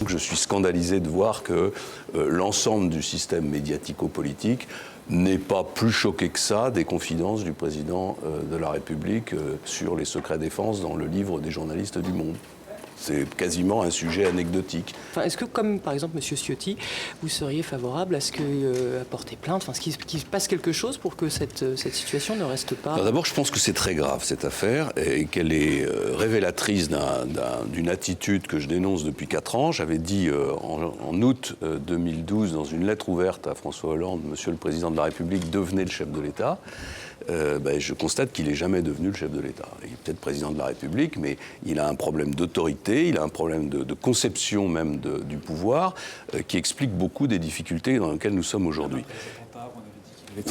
Je suis scandalisé de voir que l'ensemble du système médiatico-politique n'est pas plus choqué que ça des confidences du président de la République sur les secrets défense dans le livre des journalistes du Monde. C'est quasiment un sujet anecdotique. Enfin, est-ce que, comme par exemple M. Ciotti, vous seriez favorable à ce qu'il porte plainte, enfin, qu'il se passe quelque chose pour que cette situation ne reste pas... Alors d'abord, je pense que c'est très grave cette affaire et qu'elle est révélatrice d'une attitude que je dénonce depuis 4 ans. J'avais dit en août 2012 dans une lettre ouverte à François Hollande, Monsieur le Président de la République, devenez le chef de l'État. Je constate qu'il n'est jamais devenu le chef de l'État. Il est peut-être président de la République, mais il a un problème d'autorité, il a un problème de conception même du pouvoir, qui explique beaucoup des difficultés dans lesquelles nous sommes aujourd'hui.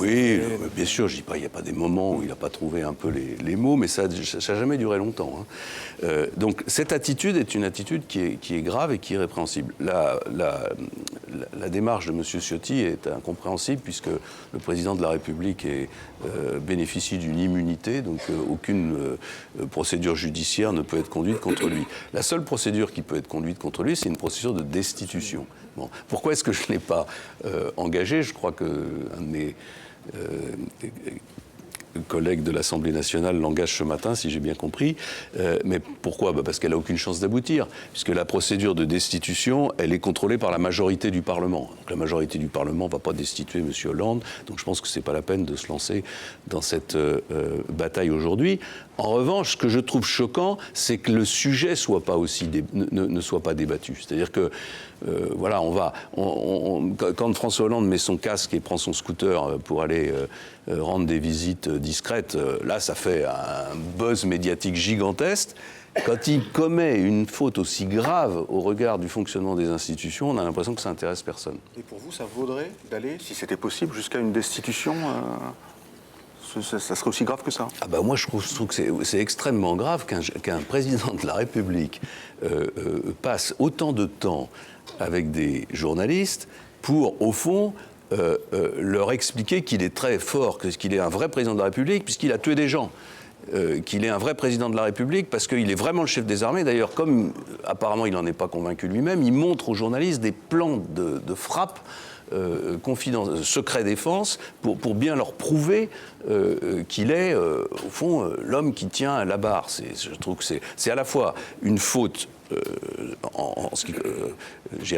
Oui, bien sûr, je ne dis pas, il n'y a pas des moments où il n'a pas trouvé un peu les mots, mais ça n'a jamais duré longtemps. Donc cette attitude est une attitude qui est grave et qui est répréhensible. La démarche de M. Ciotti est incompréhensible puisque le président de la République bénéficie d'une immunité, donc aucune procédure judiciaire ne peut être conduite contre lui. La seule procédure qui peut être conduite contre lui, c'est une procédure de destitution. Bon. Pourquoi est-ce que je ne l'ai pas engagé ? Je crois qu'un de mes collègue de l'Assemblée nationale l'engage ce matin, si j'ai bien compris. Mais pourquoi ? Parce qu'elle n'a aucune chance d'aboutir, puisque la procédure de destitution, elle est contrôlée par la majorité du Parlement. Donc la majorité du Parlement ne va pas destituer M. Hollande, donc je pense que ce n'est pas la peine de se lancer dans cette bataille aujourd'hui. En revanche, ce que je trouve choquant, c'est que le sujet ne soit pas débattu. C'est-à-dire que, voilà, quand François Hollande met son casque et prend son scooter pour aller rendre des visites discrètes, là, ça fait un buzz médiatique gigantesque. Quand il commet une faute aussi grave au regard du fonctionnement des institutions, on a l'impression que ça n'intéresse personne. Et pour vous, ça vaudrait d'aller, si c'était possible, jusqu'à une destitution ça serait aussi grave que ça ? Moi, je trouve que c'est extrêmement grave qu'un président de la République passe autant de temps avec des journalistes pour, au fond, leur expliquer qu'il est très fort, qu'il est un vrai président de la République, puisqu'il a tué des gens. Qu'il est un vrai président de la République parce qu'il est vraiment le chef des armées. D'ailleurs, comme apparemment il n'en est pas convaincu lui-même, il montre aux journalistes des plans de frappe secret défense pour bien leur prouver qu'il est, au fond, l'homme qui tient la barre. Je trouve que c'est à la fois une faute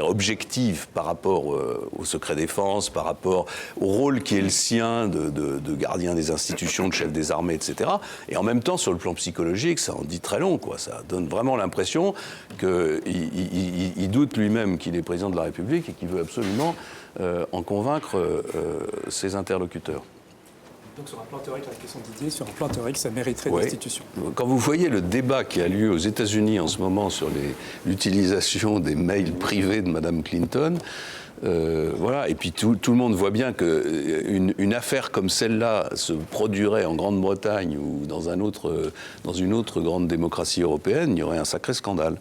objective par rapport au secret défense, par rapport au rôle qui est le sien de gardien des institutions, de chef des armées, etc. Et en même temps, sur le plan psychologique, ça en dit très long, quoi. Ça donne vraiment l'impression qu'il doute lui-même qu'il est président de la République et qu'il veut absolument en convaincre ses interlocuteurs. Donc sur un plan théorique, la question de Didier, sur un plan théorique, ça mériterait destitution. Quand vous voyez le débat qui a lieu aux États-Unis en ce moment sur l'utilisation des mails privés de Mme Clinton, voilà, et puis tout le monde voit bien qu'une affaire comme celle-là se produirait en Grande-Bretagne ou dans une autre grande démocratie européenne, il y aurait un sacré scandale.